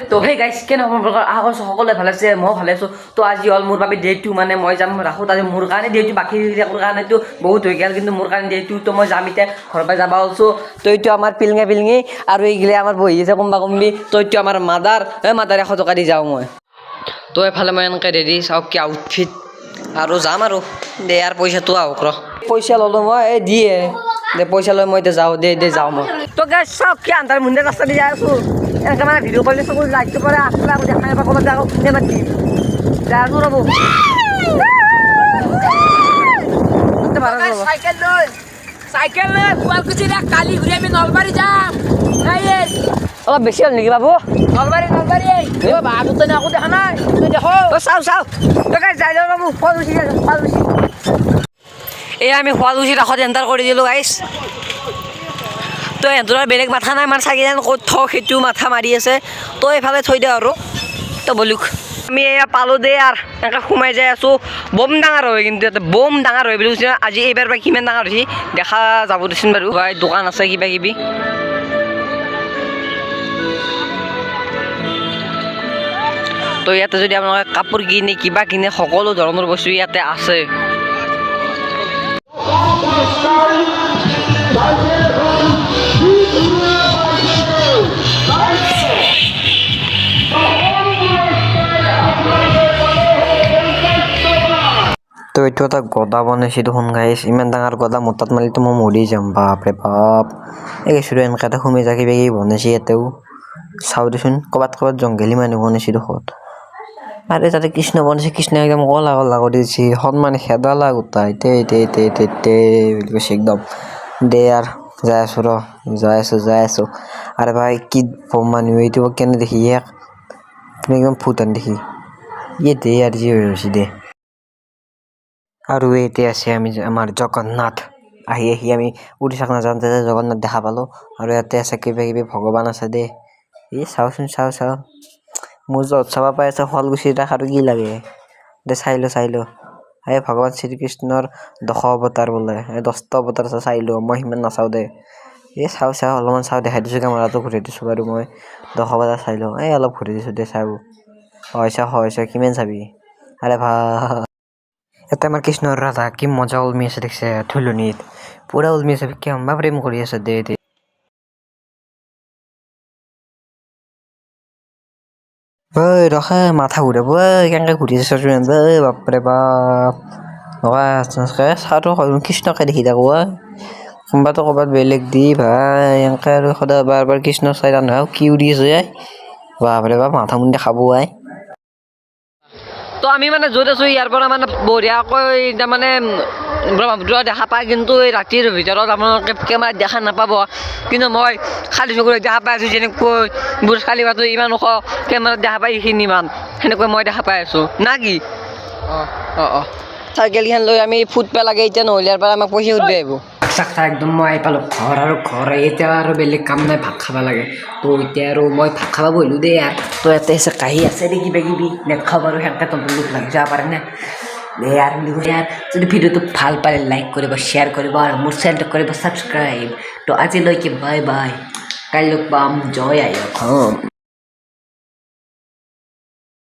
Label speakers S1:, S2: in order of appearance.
S1: তো সেই গাইছ কেনে আশা কৰিছোঁ সকলোৱে ভালে আছে, ময়ো ভালে আছোঁ। তো আজি হ'ল মোৰ বাবে ডে' 2, মানে মই যাম ৰাসত। আজি মোৰ কাৰণে ডে' 2, বাকীবিলাকৰ কাৰণেতো বহুত হৈ গ'ল, কিন্তু মোৰ কাৰণে ডে' 2। তো মই যাম এতিয়া, ঘৰৰ পৰা যাব ওলছোঁ। তো এইটো আমাৰ পিলঙি আৰু এইগিলা আমাৰ বহি আছে কোম্বা। তো এইটো আমাৰ মাদাৰ 100 টকা দি যাওঁ মই। তো এফালে মই এনেকৈ ৰেডি, চাওক কি আউটফিট, আৰু যাম আৰু দে আৰু পইচাটো আহক ৰ। পইচা ল'লোঁ মই, এই দিয়ে দে পইচা লৈ মই এতিয়া যাওঁ, দে যাওঁ মই। তো গাইছ চাওক কি আন্ধাৰ মুন্ধাৰ ৰাস্তা দি যাই আছোঁ। এনেকৈ মানে ভিডিঅ' কৰিলে চকু লাইটটো কৰে, আচলা আকৌ দেখা নাপায়, ক'ৰবাত যাওঁ কোনে মাতি যাই আছোঁ ৰ'ব।
S2: চাইকেল লৈ শুৱালকুছিৰ কালি ঘূৰি আমি নলবাৰী যাম।
S1: অলপ বেছি হ'ল নেকি বাবু?
S2: নলবাৰী বাহাদুৰ তই আকৌ দেখা নাই, তই দেখ
S1: চাওঁ তই যাই যাওঁ ৰ'ব। শুৱালকুছি এয়া আমি শুৱালকুছি ৰাসত এণ্টাৰ কৰি দিলোঁ গাইছ। তো এহঁতৰ বেলেগ মাথা নাই, মানে চাইকেলখন ক'ত থওঁ সেইটো মাথা মাৰি আছে। তো এইফালে থৈ দিওঁ আৰু তো বলুক আমি এয়া পালোঁ দে। আৰু এনেকৈ সোমাই যাই আছোঁ। বম ডাঙৰ হয়, কিন্তু ইয়াতে বম ডাঙৰ হয় বুলি কৈছে। আজি এইবাৰ বা কিমান ডাঙৰ হৈছে দেখা যাব দেচোন বাৰু। দোকান আছে কিবা কিবি। তো ইয়াতে যদি আপোনালোকে কাপোৰ কিনে কিবা কিনে সকলো ধৰণৰ বস্তু ইয়াতে আছে। তো এইটো এটা গদা বনাইছে দেখোন গাইছ, ইমান ডাঙৰ গদা মোৰ তাত মাৰিলেতো মই মৰি যাম। বাপৰে বাপ, এই গৈছোঁ এনেকৈ এটা সোমাই যায় কিবা কিবি বনাইছে ইয়াতেও। চাওঁ দেচোন ক'ৰবাত জংঘলী মানুহ বনাইছে দেখোন। আৰে তাতে কৃষ্ণ বনাইছে, কৃষ্ণ একদম কলা কৰি দিছে, সন্মানে খেদালা গোটাই বুলি কৈছে একদম। দে আৰু যাই আছোঁ। আৰে ভাই কি মানুহ এইটো কেনে দেখি একদম ভূটান দেখি দে আৰু যি হৈছে দে। আৰু এইতে আছে আমি আমাৰ জগন্নাথ। আহি আমি উৰিষ্যাক নাযাওঁতে জগন্নাথ দেখা পালোঁ। আৰু ইয়াতে আছে কিবা কিবি ভগৱান আছে দেই। চাওঁচোন চাওঁ মোৰ য'ত চাব পাই আছে শুৱালকুছিৰ ৰাস আৰু কি লাগে দে। চাই ল এই ভগৱান শ্ৰীকৃষ্ণৰ 10 অৱতাৰ বোলে, 10টা অৱতাৰ আছে। চাই ল, মই সিমান নাচাওঁ দে। চাওঁ অলপমান চাওঁ, দেখাই দিছোঁ কেমেৰাটো ঘূৰাই দিছোঁ বাৰু মই। 10 অৱতাৰ চাই লওঁ, অলপ ঘূৰাই দিছোঁ দে। চাওঁ হয় কিমান চাবি। আৰে ভাল ইয়াতে আমাৰ কৃষ্ণৰ ৰাধা কি মজা ওলমি আছে দেখিছে, থুলনিত পুৰা ওলমি আছে, কেম্বা প্ৰেম কৰি আছে দে। ৰখা মাথা ঘূৰাব কেনেকৈ ঘূৰি আছে বাপৰে বাপ। চাওঁতো কৃষ্ণকে দেখি থাকোঁ কোনোবাটো ক'ৰবাত বেলেগ দি ভাই এনেকৈ আৰু সদায় বাৰ কৃষ্ণ চাই নহয় কি উৰি আছে বাপৰে বাপ, মাথা মুণ্ডে খাব তো আমি মানে য'ত আছোঁ ইয়াৰ পৰা মানে বঢ়িয়াকৈ তাৰমানে ব্ৰহ্মপুত্ৰ দেখা পায়, কিন্তু এই ৰাতিৰ ভিতৰত আপোনালোকে কেমেৰাত দেখা নাপাব। কিন্তু মই খালী চকুৰে দেখা পাই আছোঁ, যেনেকৈ বুৰ্জ খালিফাটো ইমান ওখ কেমেৰাত দেখা পাই এইখিনি ইমান, সেনেকৈ মই দেখা পাই আছোঁ না কি? চাইকেলখন লৈ আমি ফুটব লাগে এতিয়া, নহ'লে ইয়াৰ পৰা আমাক পইচা সুধিব আহিব। একদম মই আহি পালোঁ ঘৰ, আৰু ঘৰ এতিয়া আৰু বেলেগ কাম নাই, ভাত খাব লাগে। তো এতিয়া আৰু মই ভাত খাব বহিলোঁ দেই। আৰু তো ইয়াতে আছে কাঁহী আছে দেই কিবা কিবি নেখাব আৰু সেনেকৈ তহঁতৰ লোক লাগি যাব পাৰে নে যদি ভিডিঅ'টো ভাল পালে লাইক কৰিব, শ্বেয়াৰ কৰিব, আৰু মোৰ চেনেলটো কৰিব ছাবস্ক্ৰাইব। তো আজিলৈকে বাই বাই, কাইলৈ পাম, জয় আই অসম।